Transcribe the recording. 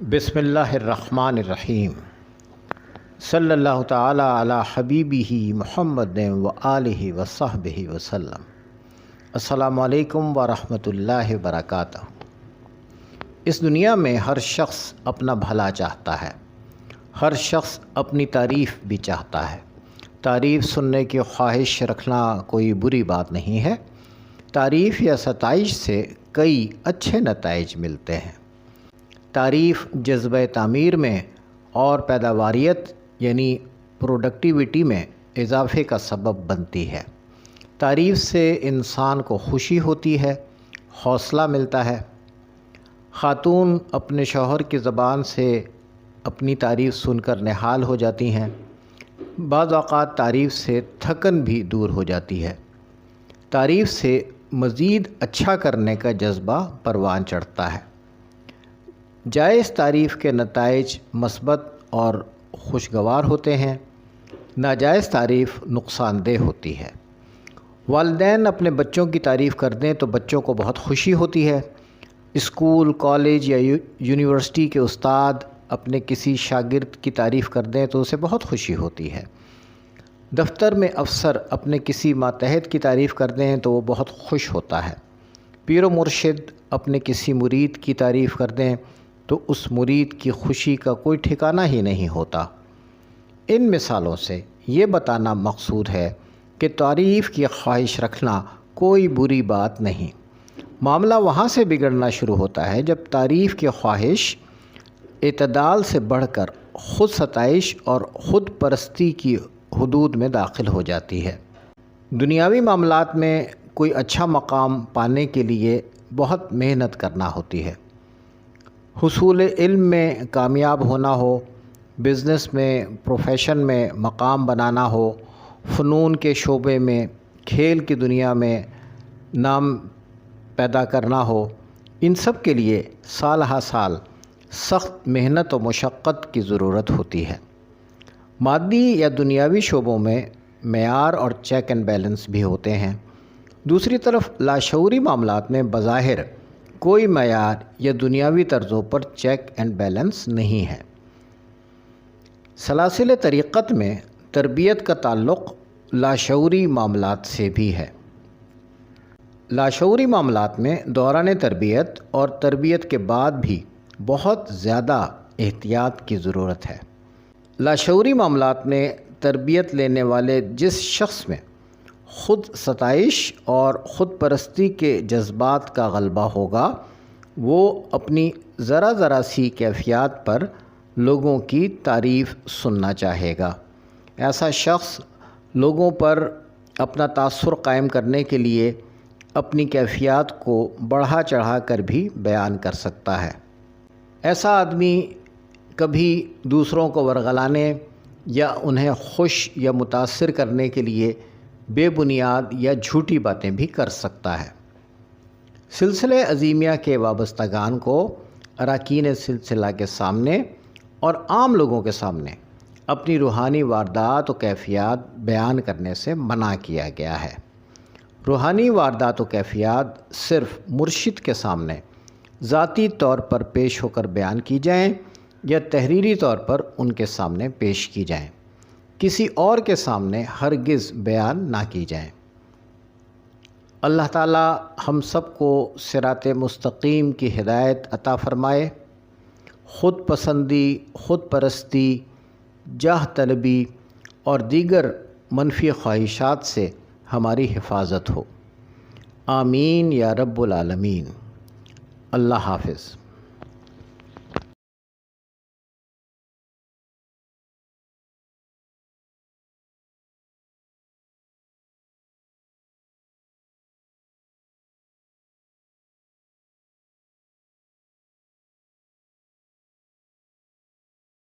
بسم اللہ الرحمن الرحیم صلی اللہ تعالی علی حبیبہ محمد و آلہ و صحبہ وسلم۔ السلام علیکم ورحمۃ اللہ وبرکاتہ۔ اس دنیا میں ہر شخص اپنا بھلا چاہتا ہے، ہر شخص اپنی تعریف بھی چاہتا ہے۔ تعریف سننے کی خواہش رکھنا کوئی بری بات نہیں ہے۔ تعریف یا ستائش سے کئی اچھے نتائج ملتے ہیں۔ تعریف جذبہ تعمیر میں اور پیداواریت یعنی پروڈکٹیوٹی میں اضافے کا سبب بنتی ہے۔ تعریف سے انسان کو خوشی ہوتی ہے، حوصلہ ملتا ہے۔ خاتون اپنے شوہر کی زبان سے اپنی تعریف سن کر نہال ہو جاتی ہیں۔ بعض اوقات تعریف سے تھکن بھی دور ہو جاتی ہے۔ تعریف سے مزید اچھا کرنے کا جذبہ پروان چڑھتا ہے۔ جائز تعریف کے نتائج مثبت اور خوشگوار ہوتے ہیں، ناجائز تعریف نقصان دہ ہوتی ہے۔ والدین اپنے بچوں کی تعریف کر دیں تو بچوں کو بہت خوشی ہوتی ہے۔ اسکول، کالج یا یونیورسٹی کے استاد اپنے کسی شاگرد کی تعریف کر دیں تو اسے بہت خوشی ہوتی ہے۔ دفتر میں افسر اپنے کسی ماتحت کی تعریف کر دیں تو وہ بہت خوش ہوتا ہے۔ پیر و مرشد اپنے کسی مرید کی تعریف کر دیں تو اس مرید کی خوشی کا کوئی ٹھکانہ ہی نہیں ہوتا۔ ان مثالوں سے یہ بتانا مقصود ہے کہ تعریف کی خواہش رکھنا کوئی بری بات نہیں۔ معاملہ وہاں سے بگڑنا شروع ہوتا ہے جب تعریف کی خواہش اعتدال سے بڑھ کر خود ستائش اور خود پرستی کی حدود میں داخل ہو جاتی ہے۔ دنیاوی معاملات میں کوئی اچھا مقام پانے کے لیے بہت محنت کرنا ہوتی ہے۔ حصول علم میں کامیاب ہونا ہو، بزنس میں، پروفیشن میں مقام بنانا ہو، فنون کے شعبے میں، کھیل کی دنیا میں نام پیدا کرنا ہو، ان سب کے لیے سال ہا سال سخت محنت و مشقت کی ضرورت ہوتی ہے۔ مادی یا دنیاوی شعبوں میں معیار اور چیک اینڈ بیلنس بھی ہوتے ہیں۔ دوسری طرف لاشعوری معاملات میں بظاہر کوئی معیار یا دنیاوی طرزوں پر چیک اینڈ بیلنس نہیں ہے۔ سلاسل طریقت میں تربیت کا تعلق لاشعوری معاملات سے بھی ہے۔ لاشعوری معاملات میں دوران تربیت اور تربیت کے بعد بھی بہت زیادہ احتیاط کی ضرورت ہے۔ لاشعوری معاملات میں تربیت لینے والے جس شخص میں خود ستائش اور خود پرستی کے جذبات کا غلبہ ہوگا، وہ اپنی ذرا سی کیفیات پر لوگوں کی تعریف سننا چاہے گا۔ ایسا شخص لوگوں پر اپنا تاثر قائم کرنے کے لیے اپنی کیفیات کو بڑھا چڑھا کر بھی بیان کر سکتا ہے۔ ایسا آدمی کبھی دوسروں کو ورغلانے یا انہیں خوش یا متاثر کرنے کے لیے بے بنیاد یا جھوٹی باتیں بھی کر سکتا ہے۔ سلسلہ عظیمیہ کے وابستگان کو اراکین سلسلہ کے سامنے اور عام لوگوں کے سامنے اپنی روحانی واردات و کیفیات بیان کرنے سے منع کیا گیا ہے۔ روحانی واردات و کیفیات صرف مرشد کے سامنے ذاتی طور پر پیش ہو کر بیان کی جائیں یا تحریری طور پر ان کے سامنے پیش کی جائیں، کسی اور کے سامنے ہرگز بیان نہ کی جائیں۔ اللہ تعالی ہم سب کو صراط مستقیم کی ہدایت عطا فرمائے۔ خود پسندی، خود پرستی، جاہ طلبی اور دیگر منفی خواہشات سے ہماری حفاظت ہو۔ آمین یا رب العالمین۔ اللہ حافظ۔